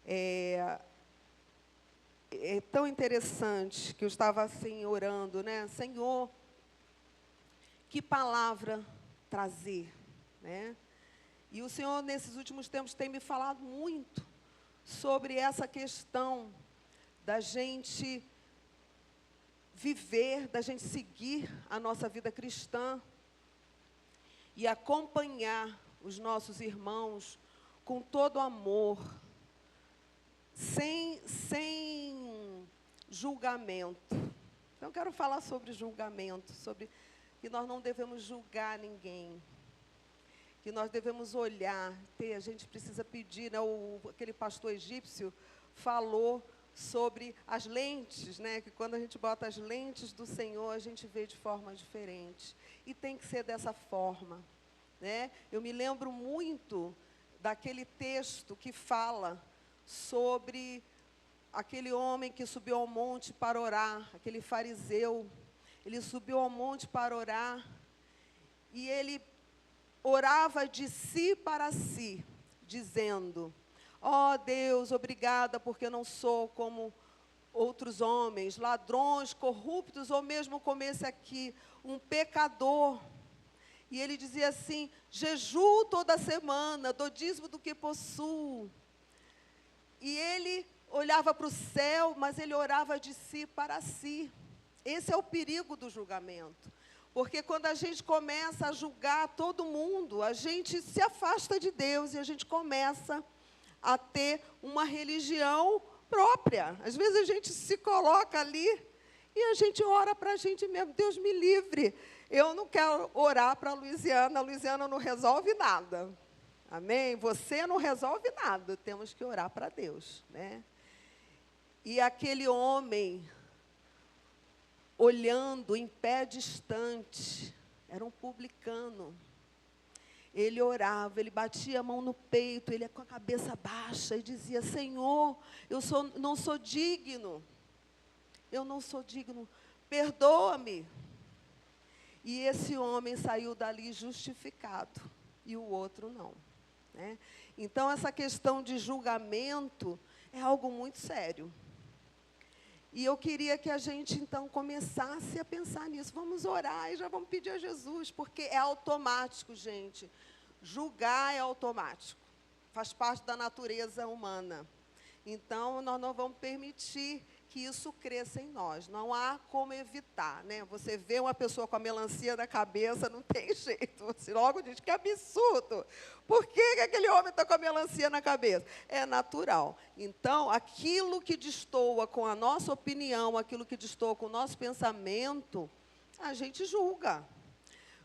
É, é tão interessante que eu estava assim orando, né? Senhor, que palavra trazer, né? E o Senhor, nesses últimos tempos, tem me falado muito sobre essa questão da gente viver, da gente seguir a nossa vida cristã e acompanhar os nossos irmãos com todo amor, sem julgamento. Então, eu quero falar sobre julgamento, sobre que nós não devemos julgar ninguém, que nós devemos olhar, a gente precisa pedir, né? Aquele pastor egípcio falou sobre as lentes, né? Que quando a gente bota as lentes do Senhor, a gente vê de forma diferente. E tem que ser dessa forma, né? Eu me lembro muito daquele texto que fala sobre aquele homem que subiu ao monte para orar, aquele fariseu. Ele subiu ao monte para orar e ele orava de si para si, dizendo: ó Deus, obrigada porque eu não sou como outros homens, ladrões, corruptos, ou mesmo como esse aqui, um pecador. E ele dizia assim: jejuo toda semana, dou dízimo do que possuo. E ele olhava para o céu, mas ele orava de si para si. Esse é o perigo do julgamento. Porque quando a gente começa a julgar todo mundo, a gente se afasta de Deus e a gente começa a ter uma religião própria. Às vezes a gente se coloca ali e a gente ora para a gente mesmo. Deus me livre. Eu não quero orar para a Luiziana não resolve nada. Amém? Você não resolve nada, temos que orar para Deus, né? E aquele homem, olhando em pé distante, era um publicano. Ele orava, ele batia a mão no peito, ele com a cabeça baixa e dizia: Senhor, não sou digno, eu não sou digno, perdoa-me. E esse homem saiu dali justificado, e o outro não, né? Então, essa questão de julgamento é algo muito sério. E eu queria que a gente, então, começasse a pensar nisso. Vamos orar e já vamos pedir a Jesus, porque é automático, gente. Julgar é automático. Faz parte da natureza humana. Então, nós não vamos permitir que isso cresça em nós. Não há como evitar, né? Você vê uma pessoa com a melancia na cabeça, não tem jeito. Você logo diz: que absurdo. Por que aquele homem está com a melancia na cabeça? É natural. Então, aquilo que destoa com a nossa opinião, aquilo que destoa com o nosso pensamento, a gente julga.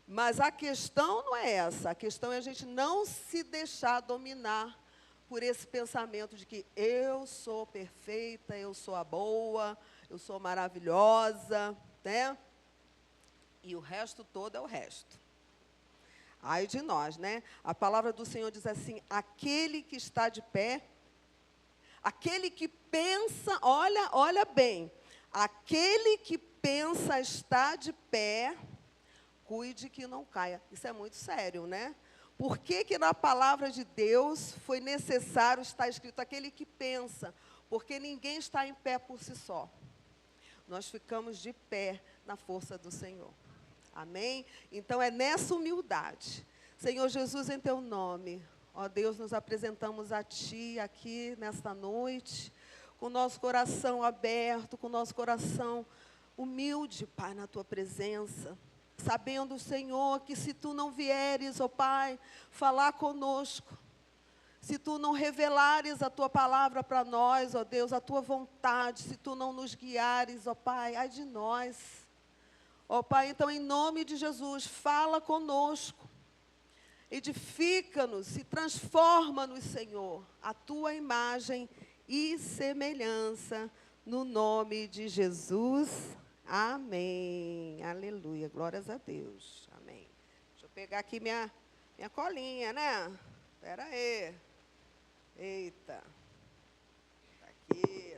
Mas a questão não é essa. A questão é a gente não se deixar dominar por esse pensamento de que eu sou perfeita, eu sou a boa, eu sou maravilhosa, né? E o resto todo é o resto. Ai de nós, né? A palavra do Senhor diz assim: aquele que está de pé, aquele que pensa, olha bem, aquele que pensa estar de pé, cuide que não caia. Isso é muito sério, né? Por que na palavra de Deus foi necessário estar escrito aquele que pensa? Porque ninguém está em pé por si só. Nós ficamos de pé na força do Senhor. Amém? Então, é nessa humildade. Senhor Jesus, em Teu nome, ó Deus, nos apresentamos a Ti aqui nesta noite, com o nosso coração aberto, com o nosso coração humilde, Pai, na Tua presença. Sabendo, Senhor, que se Tu não vieres, ó Pai, falar conosco, se Tu não revelares a Tua palavra para nós, ó Deus, a Tua vontade, se Tu não nos guiares, ó Pai, ai de nós. Ó Pai, então, em nome de Jesus, fala conosco, edifica-nos e transforma-nos, Senhor, a Tua imagem e semelhança, no nome de Jesus. Amém. Aleluia. Glórias a Deus. Amém. Deixa eu pegar aqui minha colinha, né? Espera aí. Eita. Tá aqui.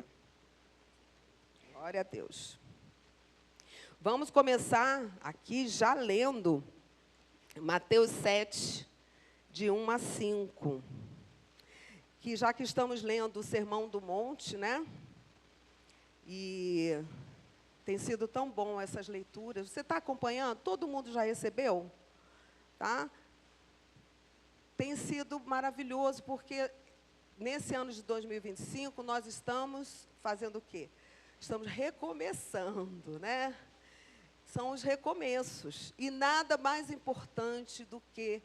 Glória a Deus. Vamos começar aqui já lendo Mateus 7, de 1 a 5. que já que estamos lendo o Sermão do Monte, né? E tem sido tão bom essas leituras. Você está acompanhando? Todo mundo já recebeu? Tá? Tem sido maravilhoso, porque nesse ano de 2025, nós estamos fazendo o quê? Estamos recomeçando, né? São os recomeços. E nada mais importante do que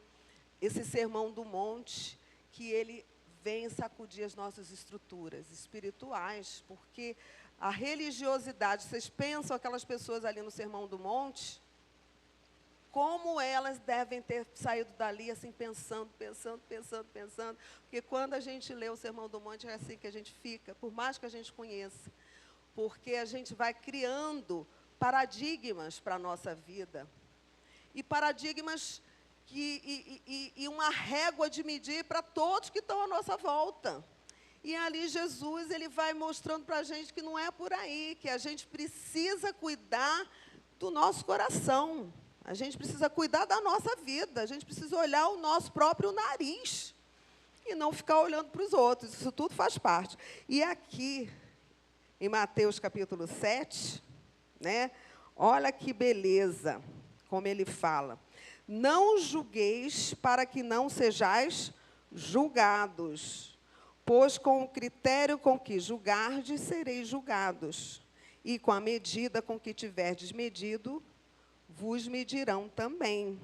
esse Sermão do Monte, que ele vem sacudir as nossas estruturas espirituais, porque a religiosidade, vocês pensam aquelas pessoas ali no Sermão do Monte, como elas devem ter saído dali assim, pensando, porque quando a gente lê o Sermão do Monte, é assim que a gente fica, por mais que a gente conheça, porque a gente vai criando paradigmas para a nossa vida, e paradigmas e uma régua de medir para todos que estão à nossa volta. E ali Jesus, ele vai mostrando para a gente que não é por aí, que a gente precisa cuidar do nosso coração, a gente precisa cuidar da nossa vida, a gente precisa olhar o nosso próprio nariz e não ficar olhando para os outros, isso tudo faz parte. E aqui, em Mateus capítulo 7, né, olha que beleza, como ele fala. Não julgueis para que não sejais julgados, pois com o critério com que julgardes, sereis julgados. E com a medida com que tiverdes medido, vos medirão também.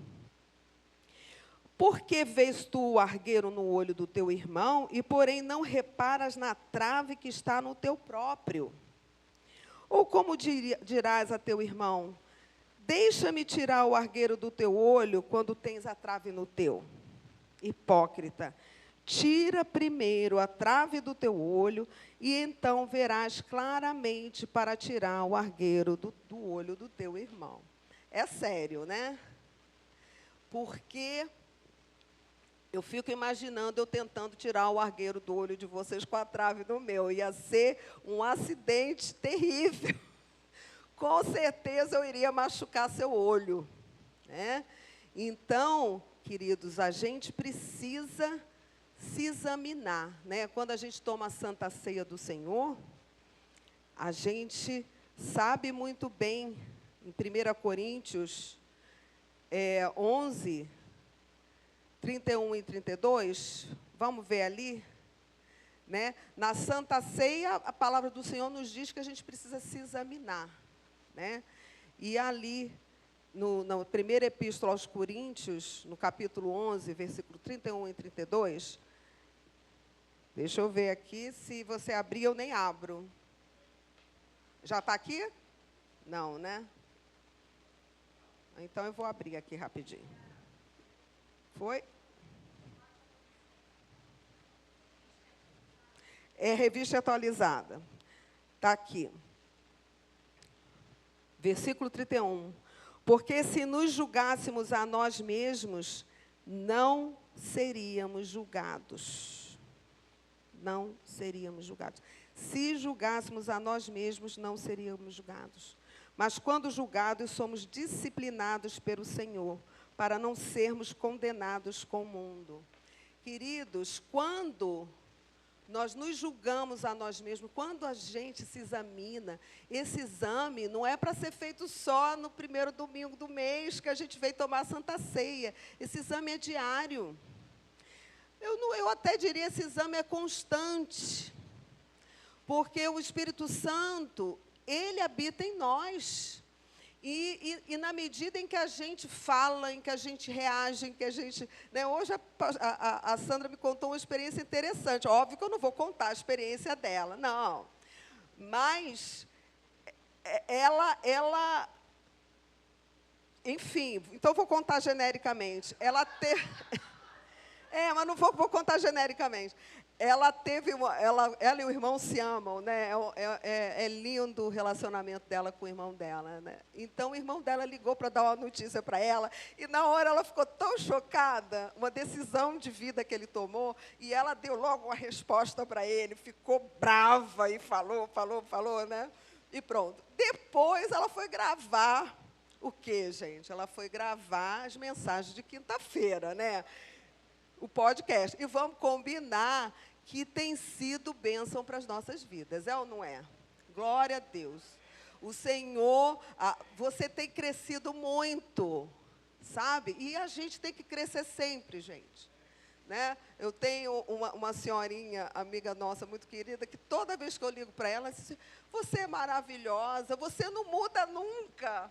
Por que vês tu o argueiro no olho do teu irmão, e porém não reparas na trave que está no teu próprio? Ou como dirás a teu irmão, deixa-me tirar o argueiro do teu olho, quando tens a trave no teu? Hipócrita, tira primeiro a trave do teu olho, e então verás claramente para tirar o argueiro do olho do teu irmão. É sério, né? Porque eu fico imaginando eu tentando tirar o argueiro do olho de vocês com a trave do meu. Ia ser um acidente terrível. Com certeza eu iria machucar seu olho, né? Então, queridos, a gente precisa se examinar, né? Quando a gente toma a Santa Ceia do Senhor, a gente sabe muito bem, em 1 Coríntios 11, 31 e 32, vamos ver ali, né? Na Santa Ceia, a palavra do Senhor nos diz que a gente precisa se examinar, né? E ali, na primeira epístola aos Coríntios, no capítulo 11, versículo 31 e 32, deixa eu ver aqui, se você abrir, eu nem abro. Já está aqui? Não, né? Então, eu vou abrir aqui rapidinho. Foi? É revista atualizada. Está aqui. Versículo 31. Porque se nos julgássemos a nós mesmos, não seríamos julgados. Não seríamos julgados. Se julgássemos a nós mesmos, não seríamos julgados. Mas quando julgados, somos disciplinados pelo Senhor, para não sermos condenados com o mundo. Queridos, quando nós nos julgamos a nós mesmos, quando a gente se examina, esse exame não é para ser feito só no primeiro domingo do mês, que a gente veio tomar a Santa Ceia. Esse exame é diário. Eu até diria que esse exame é constante, porque o Espírito Santo, ele habita em nós. E na medida em que a gente fala, em que a gente reage, em que a gente... Né, hoje a Sandra me contou uma experiência interessante. Óbvio que eu não vou contar a experiência dela, não. Mas ela enfim, então eu vou contar genericamente. Ela mas não vou contar genericamente. Ela e o irmão se amam, né? É lindo o relacionamento dela com o irmão dela, né? Então, o irmão dela ligou para dar uma notícia para ela, e na hora ela ficou tão chocada, uma decisão de vida que ele tomou, e ela deu logo uma resposta para ele, ficou brava e falou, né? E pronto. Depois, ela foi gravar o quê, gente? Ela foi gravar as mensagens de quinta-feira, né? O podcast. E vamos combinar que tem sido bênção para as nossas vidas, é ou não é? Glória a Deus. O Senhor, você tem crescido muito, sabe? E a gente tem que crescer sempre, gente. Né? Eu tenho uma senhorinha, amiga nossa, muito querida, que toda vez que eu ligo para ela, ela diz: você é maravilhosa, você não muda nunca.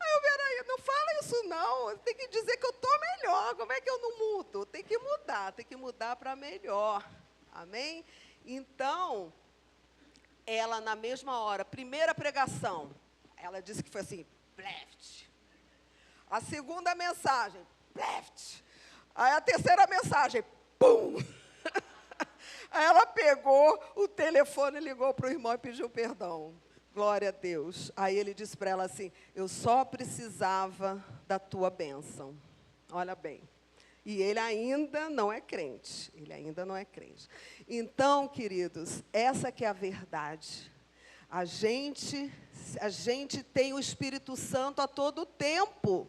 Aí eu, peraí, não fala isso não, tem que dizer que eu estou melhor, como é que eu não mudo? Tem que mudar para melhor, amém? Então, ela na mesma hora, primeira pregação, ela disse que foi assim, pleft. A segunda mensagem, pleft. Aí a terceira mensagem, pum! Aí ela pegou o telefone, ligou para o irmão e pediu perdão. Glória a Deus. Aí ele disse para ela assim, eu só precisava da tua bênção. Olha bem. E ele ainda não é crente. Ele ainda não é crente. Então, queridos, essa que é a verdade. A gente tem o Espírito Santo a todo tempo,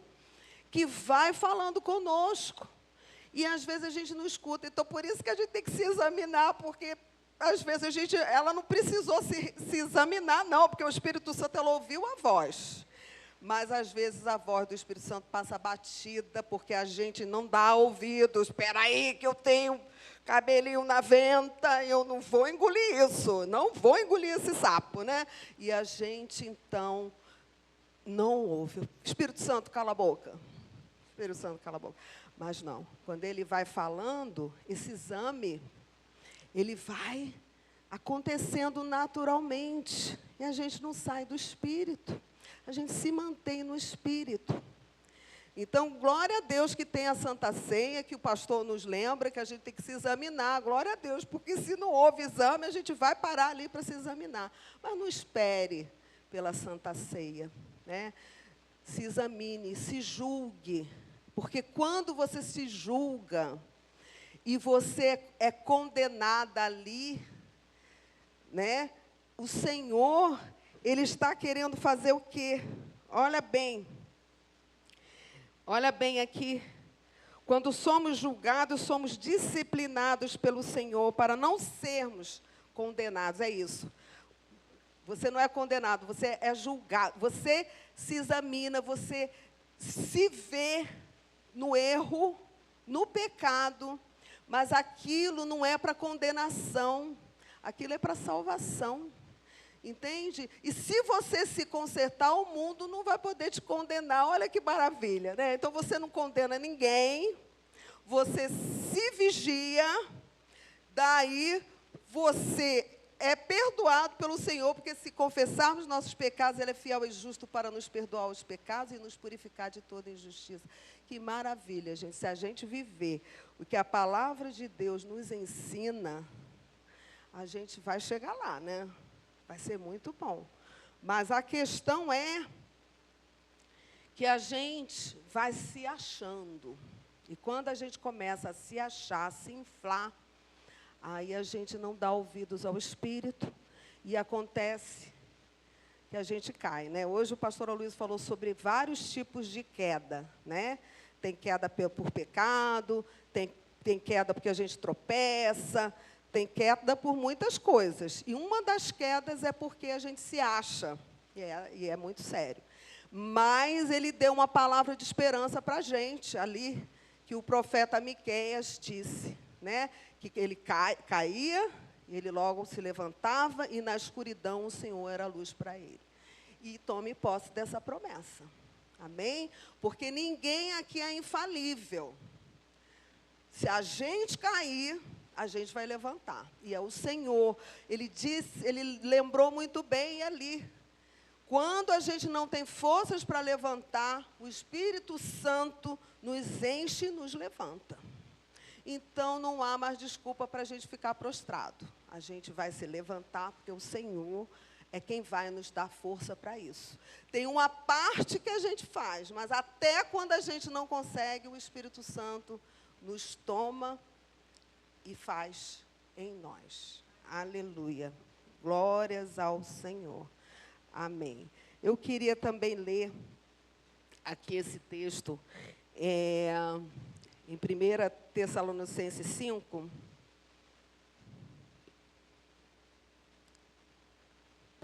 que vai falando conosco. E às vezes a gente não escuta. Então, por isso que a gente tem que se examinar, porque às vezes ela não precisou se examinar, não, porque o Espírito Santo, ela ouviu a voz. Mas, às vezes, a voz do Espírito Santo passa batida, porque a gente não dá ouvidos. Espera aí, que eu tenho cabelinho na venta, eu não vou engolir isso, não vou engolir esse sapo, né? E a gente, então, não ouve. Espírito Santo, cala a boca. Espírito Santo, cala a boca. Mas não, quando ele vai falando, esse exame, ele vai acontecendo naturalmente. E a gente não sai do Espírito. A gente se mantém no Espírito. Então, glória a Deus que tem a Santa Ceia, que o pastor nos lembra, que a gente tem que se examinar. Glória a Deus, porque se não houve exame, a gente vai parar ali para se examinar. Mas não espere pela Santa Ceia, né? Se examine, se julgue. Porque quando você se julga e você é condenada ali, né? O Senhor, Ele está querendo fazer o quê? Olha bem aqui. Quando somos julgados, somos disciplinados pelo Senhor para não sermos condenados. É isso. Você não é condenado, você é julgado. Você se examina, você se vê no erro, no pecado, mas aquilo não é para condenação, aquilo é para salvação. Entende? E se você se consertar, o mundo não vai poder te condenar. Olha que maravilha, né? Então, você não condena ninguém, você se vigia, daí você é perdoado pelo Senhor, porque se confessarmos nossos pecados, Ele é fiel e justo para nos perdoar os pecados e nos purificar de toda injustiça. Que maravilha, gente. Se a gente viver o que a palavra de Deus nos ensina, a gente vai chegar lá, né? Vai ser muito bom. Mas a questão é que a gente vai se achando. E quando a gente começa a se achar, a se inflar, aí a gente não dá ouvidos ao Espírito e acontece que a gente cai, né? Hoje o pastor Aloysio falou sobre vários tipos de queda, né? Tem queda por pecado, tem queda porque a gente tropeça, tem queda por muitas coisas. E uma das quedas é porque a gente se acha, e é muito sério. Mas ele deu uma palavra de esperança para a gente ali, que o profeta Miqueias disse, né? Que ele caía, ele logo se levantava, e na escuridão o Senhor era a luz para ele. E tome posse dessa promessa. Amém? Porque ninguém aqui é infalível. Se a gente cair, a gente vai levantar. E é o Senhor. Ele disse, ele lembrou muito bem ali. Quando a gente não tem forças para levantar, o Espírito Santo nos enche e nos levanta. Então, não há mais desculpa para a gente ficar prostrado. A gente vai se levantar, porque o Senhor é quem vai nos dar força para isso. Tem uma parte que a gente faz, mas até quando a gente não consegue, o Espírito Santo nos toma e faz em nós. Aleluia. Glórias ao Senhor. Amém. Eu queria também ler aqui esse texto, em 1 Tessalonicenses 5.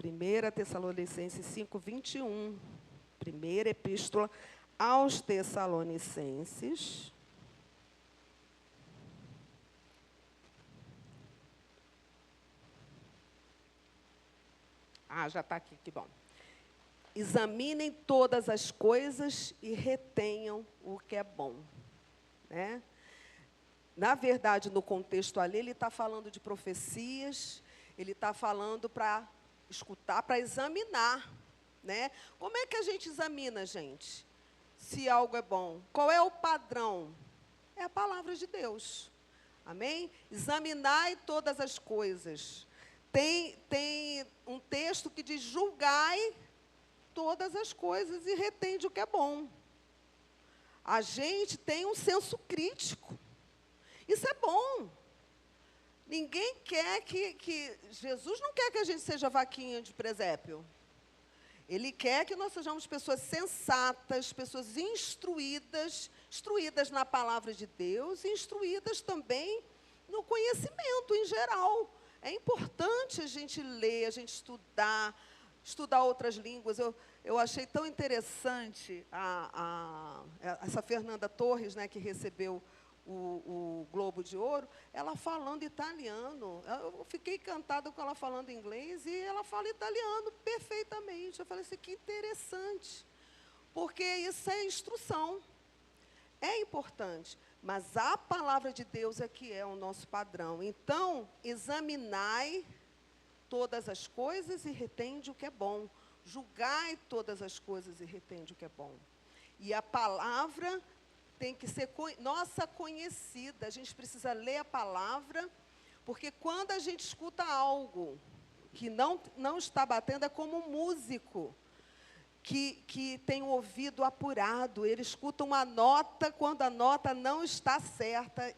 1 Tessalonicenses 5, 21. Primeira epístola aos Tessalonicenses. Já está aqui, que bom. Examinem todas as coisas e retenham o que é bom. Né? Na verdade, no contexto ali, ele está falando de profecias, ele está falando para escutar, para examinar. Né? Como é que a gente examina, gente, se algo é bom? Qual é o padrão? É a palavra de Deus. Amém? Examinai todas as coisas. Tem um texto que diz, julgai todas as coisas e retende o que é bom. A gente tem um senso crítico. Isso é bom. Ninguém quer Jesus não quer que a gente seja vaquinha de presépio. Ele quer que nós sejamos pessoas sensatas, pessoas instruídas na palavra de Deus e instruídas também no conhecimento em geral. É importante a gente ler, a gente estudar outras línguas. Eu achei tão interessante essa Fernanda Torres, né, que recebeu o Globo de Ouro, ela falando italiano. Eu fiquei encantada com ela falando inglês e ela fala italiano perfeitamente. Eu falei assim, que interessante, porque isso é instrução. É importante, mas a palavra de Deus é que é o nosso padrão. Então, examinai todas as coisas e retende o que é bom. Julgai todas as coisas e retende o que é bom. E a palavra tem que ser nossa conhecida. A gente precisa ler a palavra, porque quando a gente escuta algo que não está batendo, é como um músico que tem um ouvido apurado. Ele escuta uma nota, quando a nota não está certa,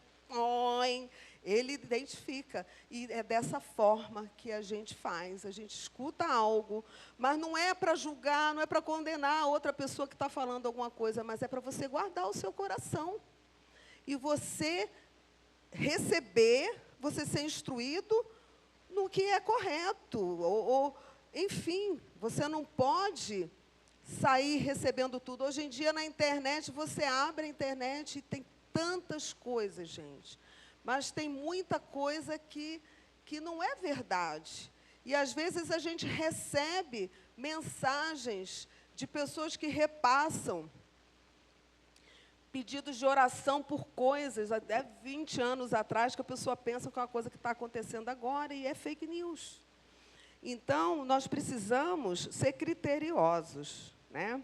ele identifica. E é dessa forma que a gente faz. A gente escuta algo, mas não é para julgar, não é para condenar a outra pessoa que está falando alguma coisa, mas é para você guardar o seu coração. E você receber, você ser instruído no que é correto. Enfim, você não pode sair recebendo tudo. Hoje em dia, na internet, você abre a internet e tem tantas coisas, gente. Mas tem muita coisa que não é verdade. E, às vezes, a gente recebe mensagens de pessoas que repassam pedidos de oração por coisas, até 20 anos atrás, que a pessoa pensa que é uma coisa que está acontecendo agora, e é fake news. Então, nós precisamos ser criteriosos. Né?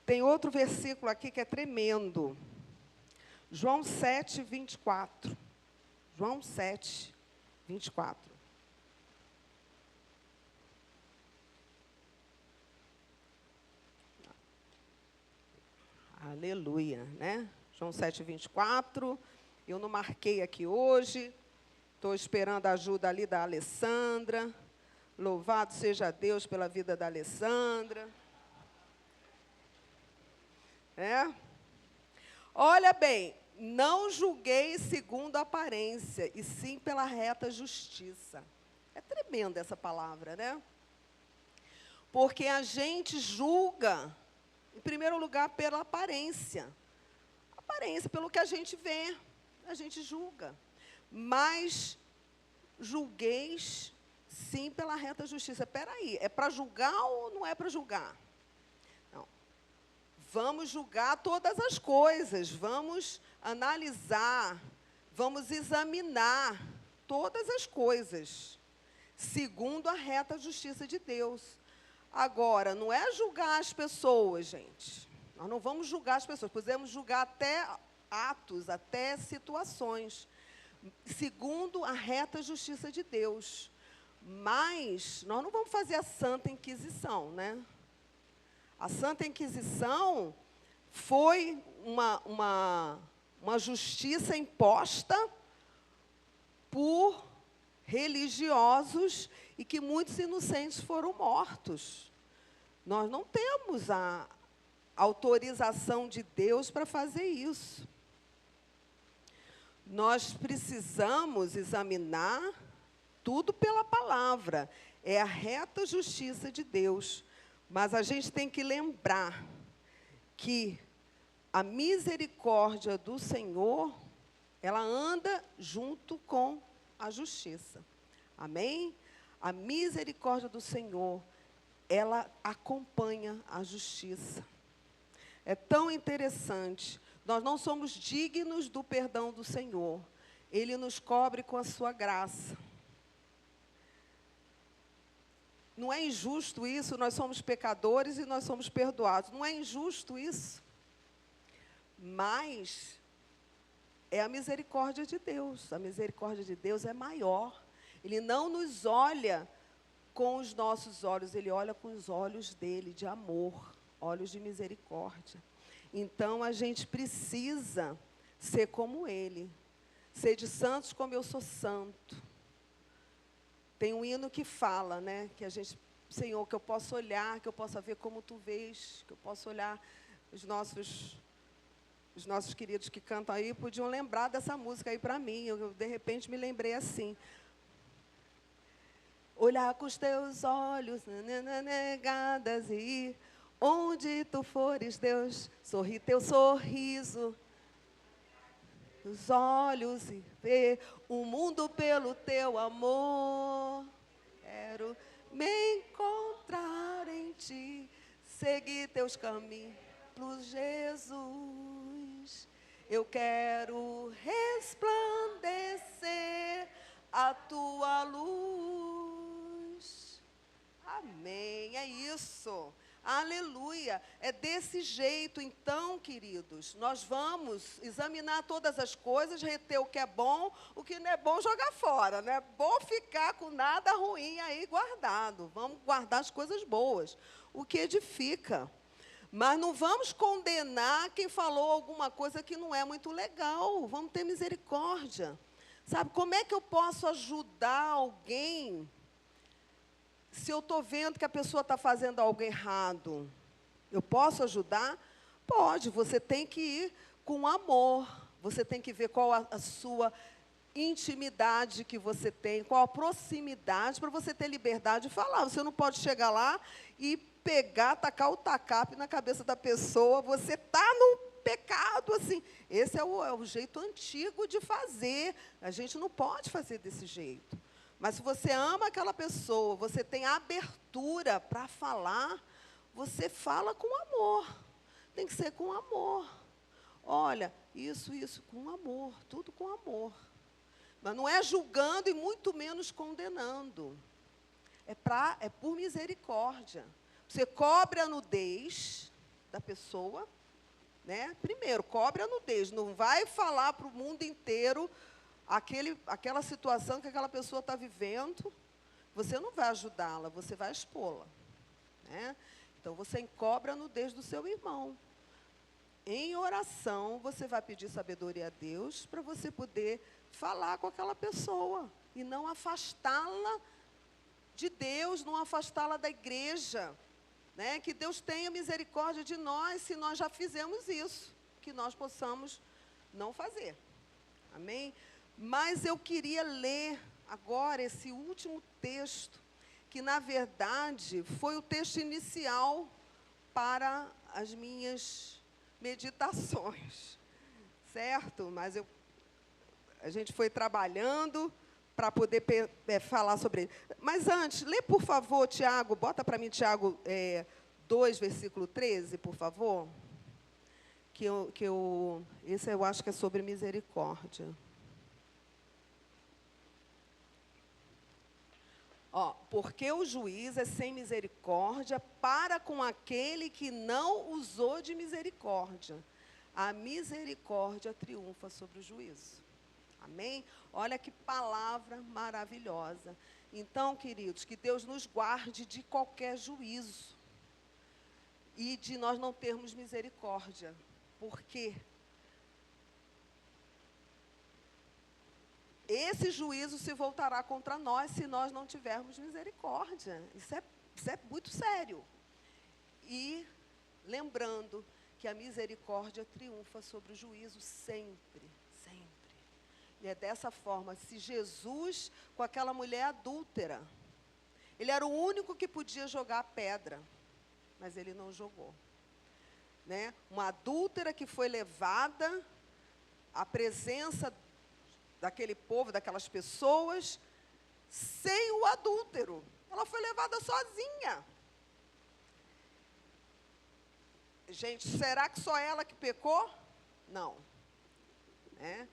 Tem outro versículo aqui que é tremendo. João 7, 24. João 7, 24. Aleluia, né? João 7, 24. Eu não marquei aqui hoje. Estou esperando a ajuda ali da Alessandra. Louvado seja Deus pela vida da Alessandra. Olha bem, não julguei segundo a aparência, e sim pela reta justiça. É tremenda essa palavra, né? Porque a gente julga, em primeiro lugar, pela aparência. Aparência, pelo que a gente vê, a gente julga. Mas julgueis, sim, pela reta justiça. Espera aí, é para julgar ou não é para julgar? Vamos julgar todas as coisas, vamos analisar, vamos examinar todas as coisas, segundo a reta justiça de Deus. Agora, não é julgar as pessoas, gente. Nós não vamos julgar as pessoas, podemos julgar até atos, até situações, segundo a reta justiça de Deus. Mas nós não vamos fazer a Santa Inquisição, né? A Santa Inquisição foi uma justiça imposta por religiosos e que muitos inocentes foram mortos. Nós não temos a autorização de Deus para fazer isso. Nós precisamos examinar tudo pela palavra. É a reta justiça de Deus. Mas a gente tem que lembrar que a misericórdia do Senhor, ela anda junto com a justiça. Amém? A misericórdia do Senhor, ela acompanha a justiça. É tão interessante. Nós não somos dignos do perdão do Senhor. Ele nos cobre com a sua graça. Não é injusto isso? Nós somos pecadores e nós somos perdoados. Não é injusto isso? Mas é a misericórdia de Deus. A misericórdia de Deus é maior. Ele não nos olha com os nossos olhos, Ele olha com os olhos dele, de amor, olhos de misericórdia. Então, a gente precisa ser como Ele. Sede santos como eu sou santo. Tem um hino que fala, né, que a gente, Senhor, que eu possa olhar, que eu possa ver como Tu vês, que eu possa olhar os nossos queridos que cantam aí, podiam lembrar dessa música aí para mim. Eu, de repente, me lembrei assim. Olhar com os teus olhos, negadas, e ir onde tu fores, Deus, sorri teu sorriso, os olhos, e ver o mundo pelo teu amor. Quero me encontrar em ti, seguir teus caminhos, Jesus. Eu quero resplandecer a tua luz. Amém, é isso. Aleluia. É desse jeito, então, queridos, nós vamos examinar todas as coisas, reter o que é bom, o que não é bom, jogar fora. Não é bom ficar com nada ruim aí guardado. Vamos guardar as coisas boas, o que edifica. Mas não vamos condenar quem falou alguma coisa que não é muito legal. Vamos ter misericórdia. Sabe, como é que eu posso ajudar alguém se eu estou vendo que a pessoa está fazendo algo errado? Eu posso ajudar? Pode, você tem que ir com amor. Você tem que ver qual a sua intimidade que você tem, qual a proximidade, para você ter liberdade de falar. Você não pode chegar lá e pegar, tacar o tacape na cabeça da pessoa. Você está no pecado, assim. Esse é o jeito antigo de fazer. A gente não pode fazer desse jeito. Mas se você ama aquela pessoa, você tem abertura para falar, você fala com amor. Tem que ser com amor. Olha, isso, com amor, tudo com amor. Mas não é julgando e muito menos condenando. É por misericórdia. Você cobre a nudez da pessoa, né? Primeiro, cobre a nudez. Não vai falar para o mundo inteiro aquela situação que aquela pessoa está vivendo. Você não vai ajudá-la, você vai expô-la, né? Então, você encobre a nudez do seu irmão. Em oração, você vai pedir sabedoria a Deus para você poder falar com aquela pessoa e não afastá-la de Deus, não afastá-la da igreja, né? Que Deus tenha misericórdia de nós se nós já fizemos isso, que nós possamos não fazer. Amém? Mas eu queria ler agora esse último texto, que na verdade foi o texto inicial para as minhas meditações, certo? Mas a gente foi trabalhando para poder falar sobre ele. Mas antes, lê, por favor, Tiago, bota para mim, Tiago 2, versículo 13, por favor. Esse eu acho que é sobre misericórdia. Porque o juiz é sem misericórdia para com aquele que não usou de misericórdia. A misericórdia triunfa sobre o juízo. Amém? Olha que palavra maravilhosa. Então, queridos, que Deus nos guarde de qualquer juízo e de nós não termos misericórdia. Porque esse juízo se voltará contra nós se nós não tivermos misericórdia. Isso é muito sério. E lembrando que a misericórdia triunfa sobre o juízo sempre, sempre. E é dessa forma, se Jesus, com aquela mulher adúltera, ele era o único que podia jogar a pedra, mas ele não jogou. Né? Uma adúltera que foi levada à presença daquele povo, daquelas pessoas, sem o adúltero. Ela foi levada sozinha. Gente, será que só ela que pecou? Não. Né?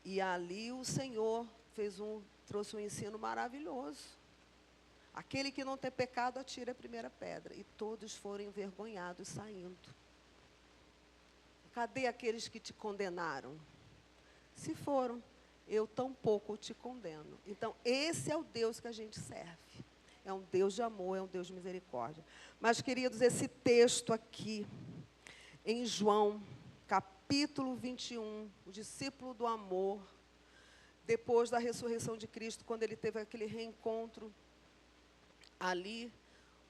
E ali o Senhor trouxe um ensino maravilhoso. Aquele que não tem pecado, atire a primeira pedra. E todos foram envergonhados saindo. Cadê aqueles que te condenaram? Se foram, eu tampouco te condeno. Então, esse é o Deus que a gente serve. É um Deus de amor, é um Deus de misericórdia. Mas, queridos, esse texto aqui, em João, capítulo 21, o discípulo do amor, depois da ressurreição de Cristo, quando ele teve aquele reencontro ali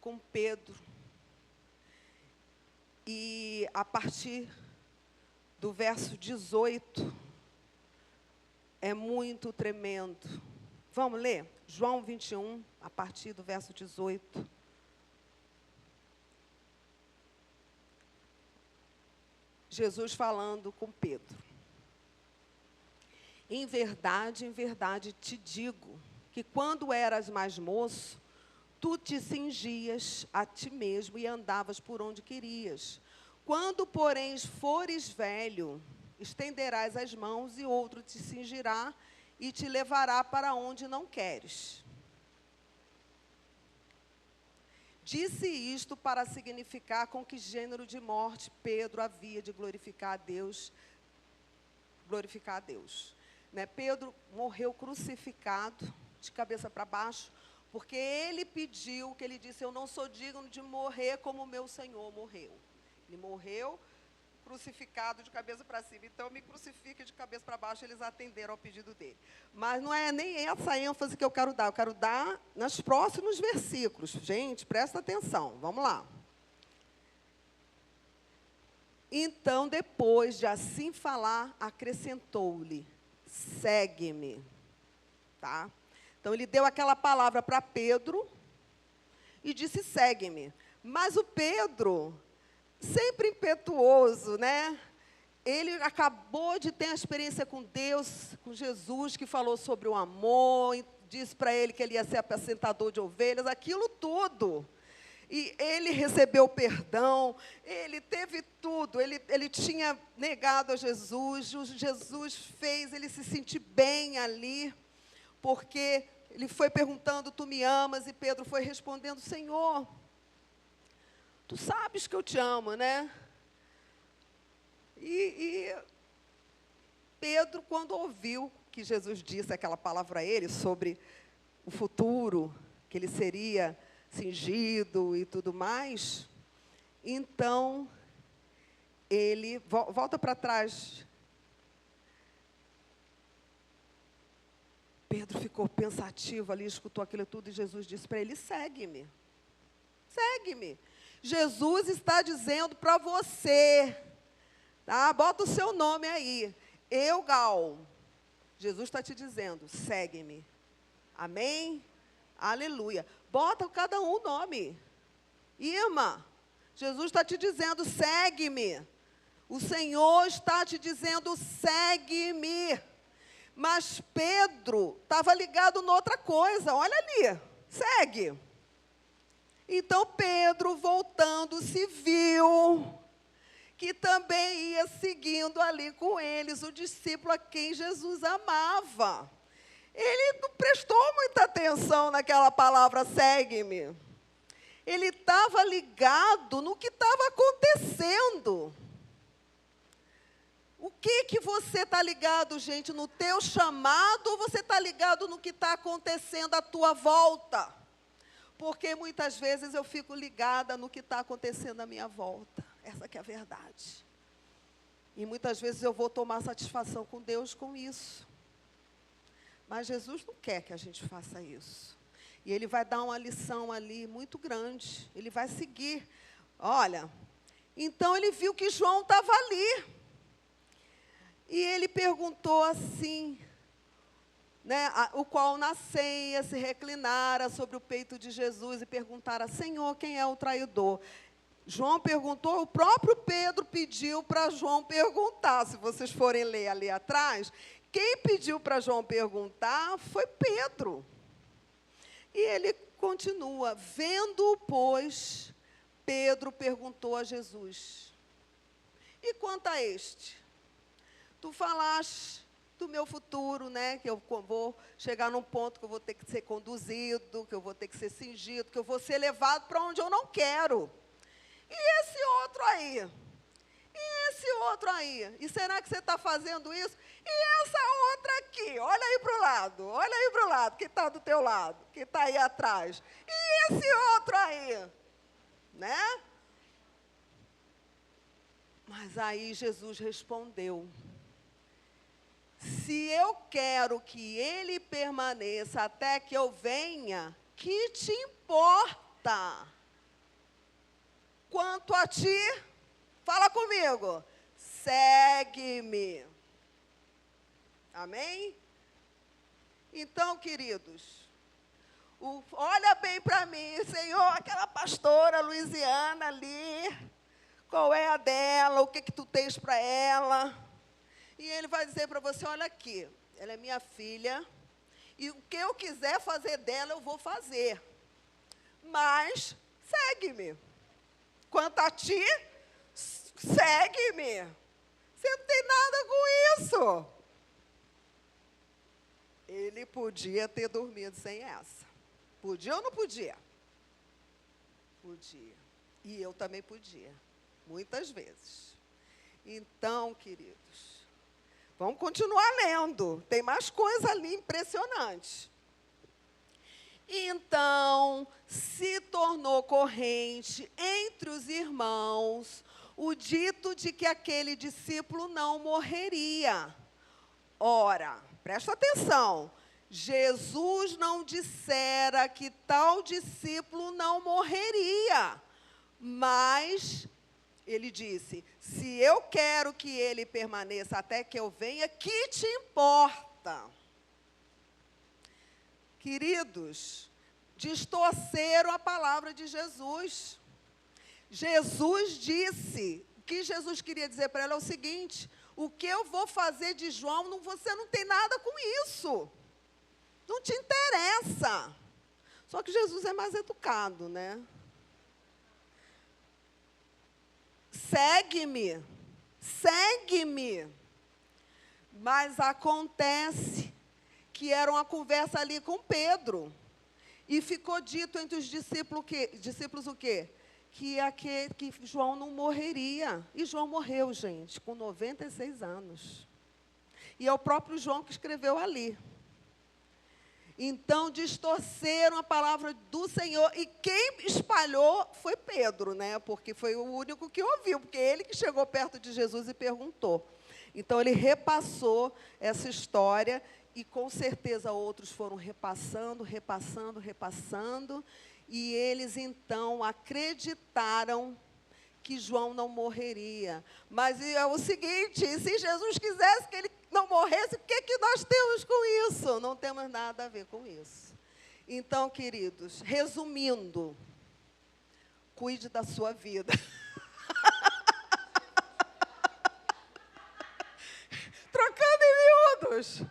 com Pedro. E a partir do verso 18, é muito tremendo. Vamos ler? João 21, a partir do verso 18. Jesus falando com Pedro. Em verdade te digo, que quando eras mais moço, tu te cingias a ti mesmo e andavas por onde querias. Quando, porém, fores velho, estenderás as mãos e outro te cingirá e te levará para onde não queres. Disse isto para significar com que gênero de morte Pedro havia de glorificar a Deus. Né? Pedro morreu crucificado, de cabeça para baixo, porque ele pediu, que ele disse, eu não sou digno de morrer como o meu Senhor morreu. Ele morreu crucificado de cabeça para cima, então me crucifique de cabeça para baixo, eles atenderam ao pedido dele. Mas não é nem essa ênfase que eu quero dar nos próximos versículos. Gente, presta atenção, vamos lá. Então, depois de assim falar, acrescentou-lhe, segue-me. Tá? Então, ele deu aquela palavra para Pedro e disse, segue-me. Mas o Pedro, sempre impetuoso, né? Ele acabou de ter a experiência com Deus, com Jesus, que falou sobre o amor, disse para ele que ele ia ser apacentador de ovelhas, aquilo tudo. E ele recebeu perdão, ele teve tudo, ele tinha negado a Jesus, Jesus fez ele se sentir bem ali, porque ele foi perguntando, tu me amas? E Pedro foi respondendo, Senhor, tu sabes que eu te amo, né? E Pedro, quando ouviu que Jesus disse aquela palavra para ele sobre o futuro, que ele seria cingido e tudo mais, então, ele, volta para trás. Pedro ficou pensativo ali, escutou aquilo tudo, e Jesus disse para ele, segue-me. Segue-me. Jesus está dizendo para você, tá? Bota o seu nome aí, Eugal. Jesus está te dizendo, segue-me. Amém? Aleluia. Bota cada um o nome. Irmã, Jesus está te dizendo, segue-me. O Senhor está te dizendo, segue-me. Mas Pedro estava ligado noutra coisa, olha ali, segue. Então, Pedro, voltando, se viu que também ia seguindo ali com eles o discípulo a quem Jesus amava. Ele não prestou muita atenção naquela palavra, segue-me. Ele estava ligado no que estava acontecendo. O que você está ligado, gente? No teu chamado, ou você está ligado no que está acontecendo à tua volta? Porque muitas vezes eu fico ligada no que está acontecendo à minha volta. Essa que é a verdade. E muitas vezes eu vou tomar satisfação com Deus com isso. Mas Jesus não quer que a gente faça isso. E Ele vai dar uma lição ali muito grande. Ele vai seguir. Olha, então ele viu que João estava ali. E ele perguntou assim, né, o qual na ceia se reclinara sobre o peito de Jesus e perguntara: Senhor, quem é o traidor? João perguntou, o próprio Pedro pediu para João perguntar. Se vocês forem ler ali atrás, quem pediu para João perguntar foi Pedro. E ele continua: vendo-o, pois, Pedro perguntou a Jesus: e quanto a este? Tu falaste do meu futuro, né? Que eu vou chegar num ponto que eu vou ter que ser conduzido, que eu vou ter que ser cingido, que eu vou ser levado para onde eu não quero. E esse outro aí? E esse outro aí? E será que você está fazendo isso? E essa outra aqui? Olha aí para o lado, que está do teu lado, que está aí atrás. E esse outro aí? Né? Mas aí Jesus respondeu: se eu quero que ele permaneça até que eu venha, que te importa? Quanto a ti, fala comigo, segue-me. Amém? Então, queridos, olha bem para mim, Senhor, aquela pastora Luiziana ali, qual é a dela, o que tu tens para ela? E ele vai dizer para você: olha aqui, ela é minha filha, e o que eu quiser fazer dela, eu vou fazer. Mas, segue-me. Quanto a ti, segue-me. Você não tem nada com isso. Ele podia ter dormido sem essa. Podia ou não podia? Podia. E eu também podia. Muitas vezes. Então, queridos, vamos continuar lendo. Tem mais coisa ali impressionante. Então, se tornou corrente entre os irmãos o dito de que aquele discípulo não morreria. Ora, presta atenção, Jesus não dissera que tal discípulo não morreria, mas ele disse: se eu quero que ele permaneça até que eu venha, que te importa? Queridos, distorceram a palavra de Jesus. Jesus disse, o que Jesus queria dizer para ela é o seguinte: o que eu vou fazer de João, você não tem nada com isso. Não te interessa. Só que Jesus é mais educado, né? Segue-me, segue-me. Mas acontece que era uma conversa ali com Pedro. E ficou dito entre os discípulos o quê? Que João não morreria. E João morreu, gente, com 96 anos. E é o próprio João que escreveu ali. Então, distorceram a palavra do Senhor. E quem espalhou foi Pedro, né? Porque foi o único que ouviu, porque ele que chegou perto de Jesus e perguntou. Então, ele repassou essa história e, com certeza, outros foram repassando, e eles, então, acreditaram que João não morreria. Mas é o seguinte, se Jesus quisesse que ele não morresse, o que nós temos com isso? Não temos nada a ver com isso. Então, queridos, resumindo, cuide da sua vida. Trocando em miúdos,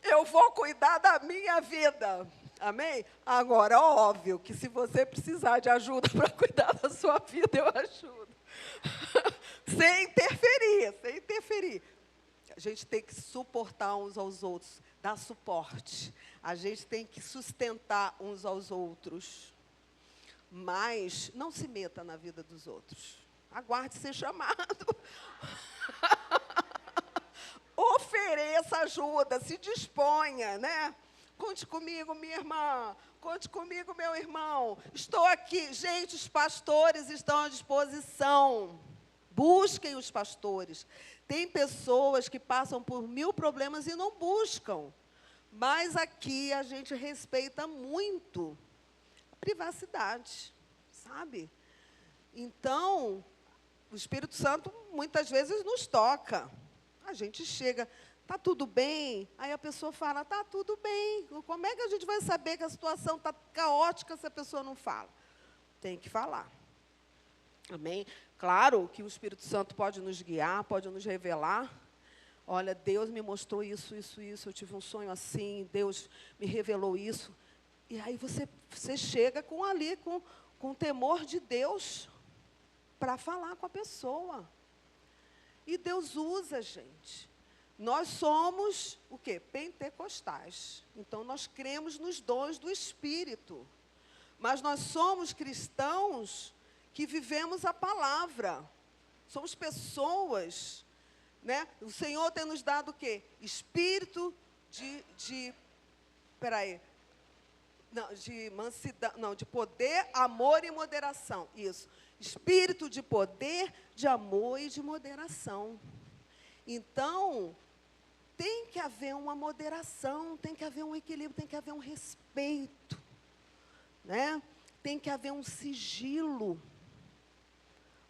eu vou cuidar da minha vida. Amém? Agora, óbvio que se você precisar de ajuda para cuidar da sua vida, eu ajudo. Sem interferir. A gente tem que suportar uns aos outros, dar suporte. A gente tem que sustentar uns aos outros. Mas não se meta na vida dos outros. Aguarde ser chamado. Ofereça ajuda, se disponha, né? Conte comigo, minha irmã. Conte comigo, meu irmão. Estou aqui. Gente, os pastores estão à disposição. Busquem os pastores. Tem pessoas que passam por 1000 problemas e não buscam. Mas aqui a gente respeita muito a privacidade, sabe? Então, o Espírito Santo muitas vezes nos toca. A gente chega, Está tudo bem? Aí a pessoa fala, está tudo bem. Como é que a gente vai saber que a situação está caótica se a pessoa não fala? Tem que falar. Amém? Claro que o Espírito Santo pode nos guiar, pode nos revelar. Olha, Deus me mostrou isso, isso, isso, eu tive um sonho assim, Deus me revelou isso. E aí você chega com temor de Deus para falar com a pessoa. E Deus usa, gente. Nós somos, o quê? Pentecostais. Então, nós cremos nos dons do Espírito. Mas nós somos cristãos que vivemos a palavra. Somos pessoas, né? O Senhor tem nos dado o quê? Espírito de mansidão, não, de poder, amor e moderação. Isso. Espírito de poder, de amor e de moderação. Então, tem que haver uma moderação, tem que haver um equilíbrio, tem que haver um respeito, né? Tem que haver um sigilo.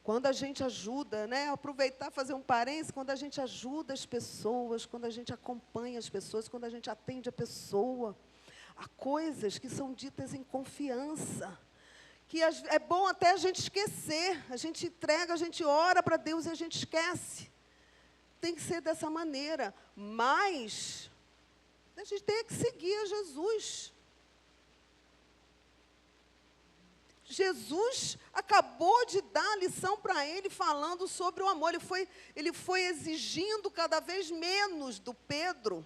Quando a gente ajuda, né? Aproveitar, fazer um parênteses, quando a gente ajuda as pessoas, quando a gente acompanha as pessoas, quando a gente atende a pessoa, há coisas que são ditas em confiança, que é bom até a gente esquecer, a gente entrega, a gente ora para Deus e a gente esquece. Tem que ser dessa maneira, mas a gente tem que seguir a Jesus. Jesus acabou de dar a lição para ele, falando sobre o amor. Ele foi exigindo cada vez menos do Pedro,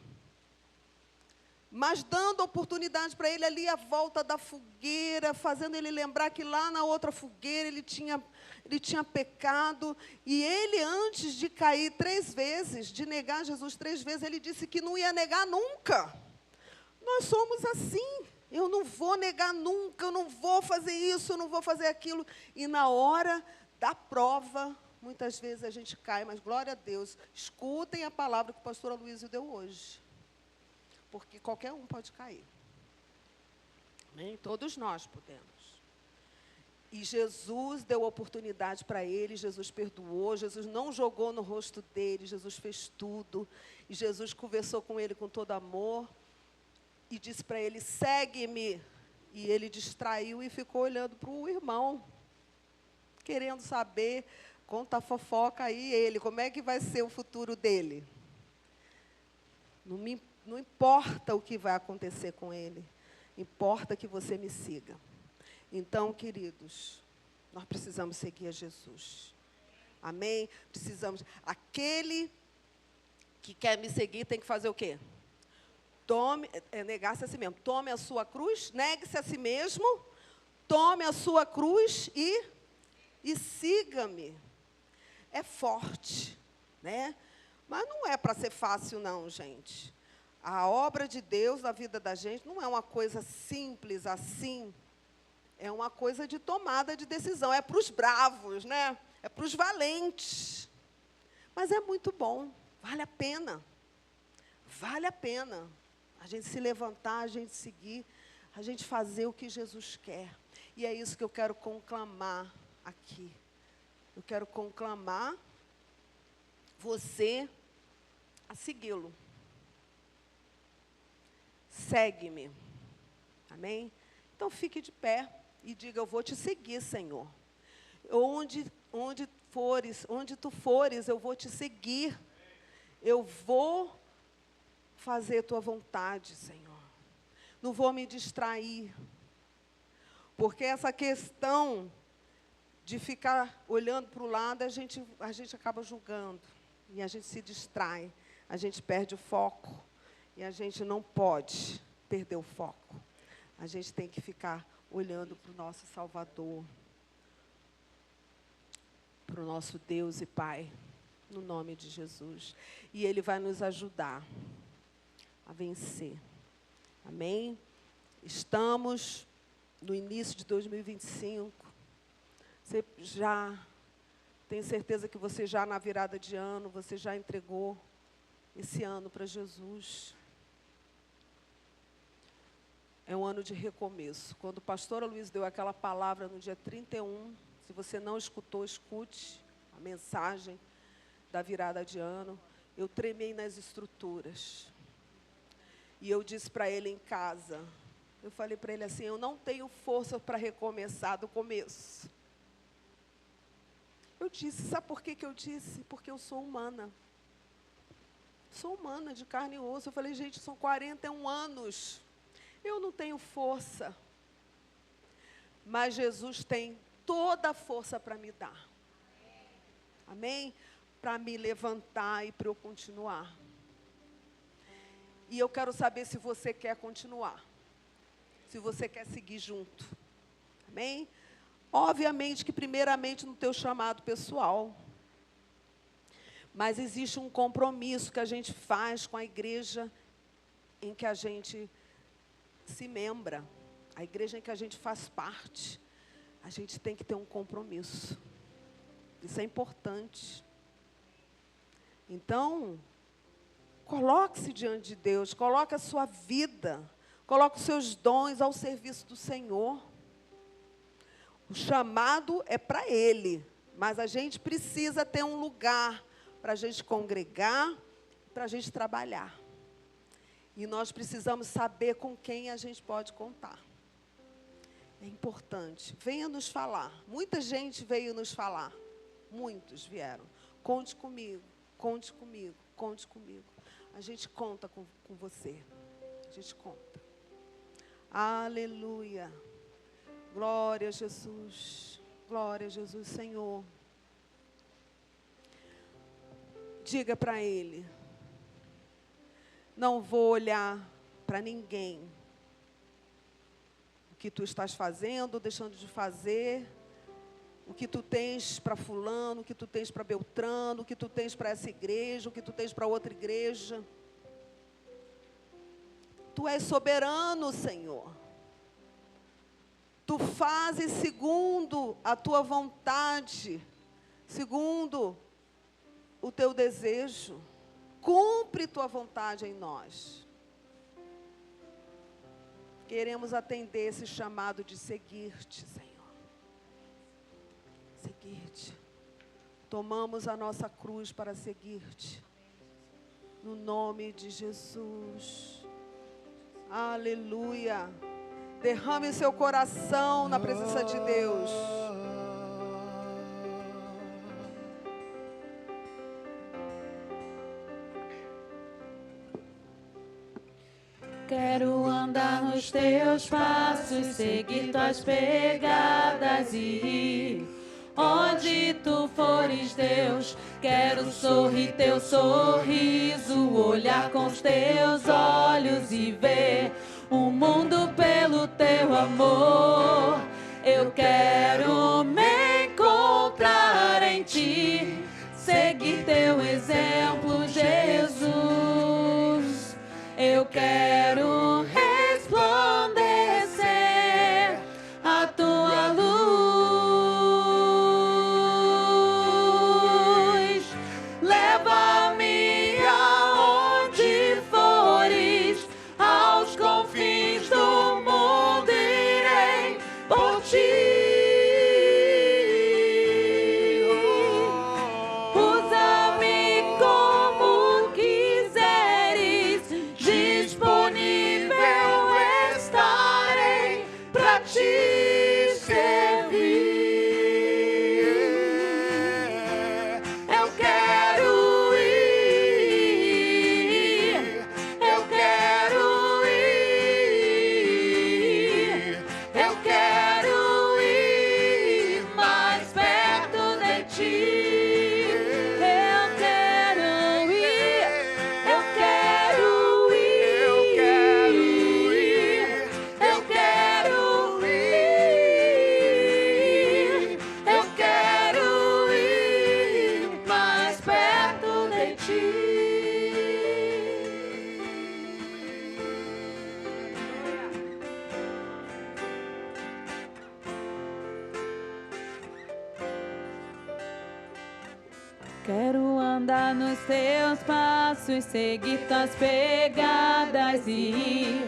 mas dando oportunidade para ele ali à volta da fogueira, fazendo ele lembrar que lá na outra fogueira ele tinha pecado. E ele, antes de cair 3 vezes, de negar Jesus 3 vezes, ele disse que não ia negar nunca. Nós somos assim. Eu não vou negar nunca, eu não vou fazer isso, eu não vou fazer aquilo. E na hora da prova, muitas vezes a gente cai, mas glória a Deus, escutem a palavra que o pastor Aloysio deu hoje. Porque qualquer um pode cair. Amém? Todos nós podemos. E Jesus deu oportunidade para ele, Jesus perdoou, Jesus não jogou no rosto dele, Jesus fez tudo. E Jesus conversou com ele com todo amor. E disse para ele, segue-me. E ele distraiu e ficou olhando para o irmão, querendo saber, conta a fofoca aí ele, como é que vai ser o futuro dele. Não importa o que vai acontecer com ele, importa que você me siga. Então, queridos, nós precisamos seguir a Jesus. Amém? Precisamos. Aquele que quer me seguir tem que fazer o quê? Negar-se a si mesmo. Tome a sua cruz, negue-se a si mesmo, tome a sua cruz e siga-me. É forte, né? Mas não é para ser fácil, não, gente. A obra de Deus na vida da gente não é uma coisa simples assim. É uma coisa de tomada de decisão. É para os bravos, né? É para os valentes. Mas é muito bom. Vale a pena. Vale a pena. A gente se levantar, a gente seguir, a gente fazer o que Jesus quer. E é isso que eu quero conclamar aqui. Eu quero conclamar você a segui-lo. Segue-me. Amém? Então fique de pé e diga, eu vou te seguir, Senhor. Onde tu fores, eu vou te seguir. Eu vou fazer a tua vontade, Senhor. Não vou me distrair. Porque essa questão de ficar olhando para o lado, a gente acaba julgando. E a gente se distrai. A gente perde o foco. E a gente não pode perder o foco. A gente tem que ficar olhando para o nosso Salvador. Para o nosso Deus e Pai. No nome de Jesus. E Ele vai nos ajudar a vencer. Amém? Estamos no início de 2025. Você já tem certeza que você já na virada de ano, você já entregou esse ano para Jesus. É um ano de recomeço. Quando o pastor Aloysio deu aquela palavra no dia 31, se você não escutou, escute a mensagem da virada de ano. eu tremei nas estruturas. E eu disse para ele em casa, eu falei para ele assim, eu não tenho força para recomeçar do começo. Eu disse, sabe por que eu disse? Porque eu sou humana. Sou humana, de carne e osso. Eu falei, gente, são 41 anos. Eu não tenho força. Mas Jesus tem toda a força para me dar. Amém? Para me levantar e para eu continuar. E eu quero saber se você quer continuar. Se você quer seguir junto. Amém? Obviamente que primeiramente no teu chamado pessoal. Mas existe um compromisso que a gente faz com a igreja em que a gente se membra. A igreja em que a gente faz parte. A gente tem que ter um compromisso. Isso é importante. Então, coloque-se diante de Deus, coloque a sua vida, coloque os seus dons ao serviço do Senhor. O chamado é para Ele, mas a gente precisa ter um lugar para a gente congregar, para a gente trabalhar. E nós precisamos saber com quem a gente pode contar. É importante. Venha nos falar. Muita gente veio nos falar. Muitos vieram. Conte comigo, conte comigo, conte comigo. A gente conta com você. A gente conta. Aleluia. Glória a Jesus. Glória a Jesus, Senhor. Diga para Ele. Não vou olhar para ninguém. O que tu estás fazendo, deixando de fazer. O que tu tens para fulano, o que tu tens para Beltrano, o que tu tens para essa igreja, o que tu tens para outra igreja. Tu és soberano, Senhor. Tu fazes segundo a tua vontade, segundo o teu desejo. Cumpre tua vontade em nós. Queremos atender esse chamado de seguir-te, Senhor. Seguir-te. Tomamos a nossa cruz para seguir-te. No nome de Jesus. Aleluia. Derrame o seu coração na presença de Deus. Quero andar nos teus passos, seguir tuas pegadas e ir onde tu fores, Deus. Quero sorrir teu sorriso, olhar com os teus olhos e ver o mundo pelo teu amor. Eu quero me encontrar em ti, seguir teu exemplo, Jesus. Eu quero resplandecer a tua luz. Leva-me aonde fores, aos confins do mundo irei por ti. Usa-me como quiseres, disponível estarei pra te servir. Eu quero ir, eu quero ir, eu quero ir mais perto de ti. Eu quero ir, eu quero ir, eu quero ir, eu quero ir mais perto de ti. Quero andar nos teus passos, seguir tuas pegadas e ir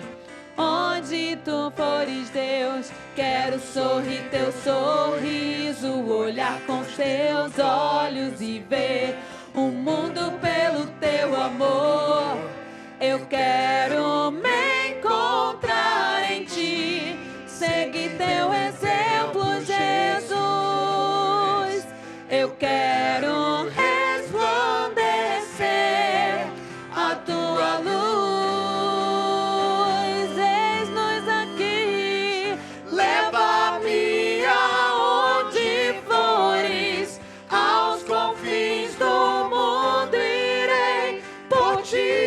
onde tu fores, Deus. Quero sorrir teu sorriso, olhar com os teus olhos e ver o mundo pelo teu amor. Eu quero me encontrar em ti, seguir teu exemplo, Jesus. Eu quero resplandecer a tua luz. Eis-nos aqui, leva-me aonde fores, aos confins do mundo irei por ti.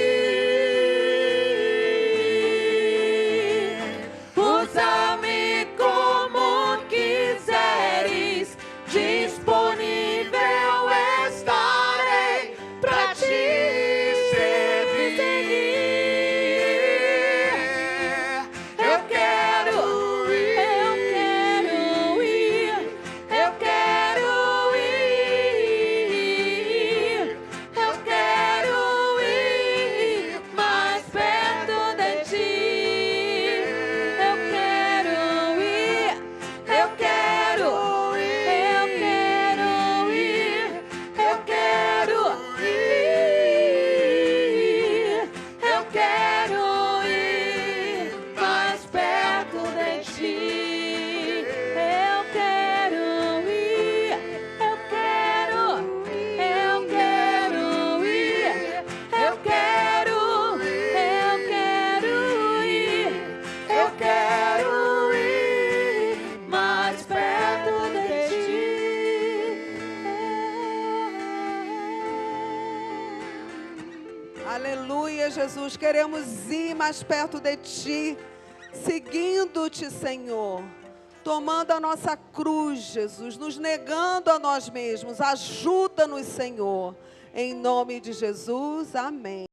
Usa-me como quiseres, disponível estarei pra te servir. Eu quero ir, eu quero ir, eu quero ir mais perto de ti. Eu quero ir, eu quero ir, eu quero ir, eu quero ir mais perto de ti. Eu quero ir, eu quero ir, eu quero ir, eu quero ir mais perto de ti. Aleluia, Jesus. Queremos ir mais perto de Ti, seguindo-te, Senhor. Tomando a nossa cruz, Jesus, nos negando a nós mesmos. Ajuda-nos, Senhor. Em nome de Jesus, amém.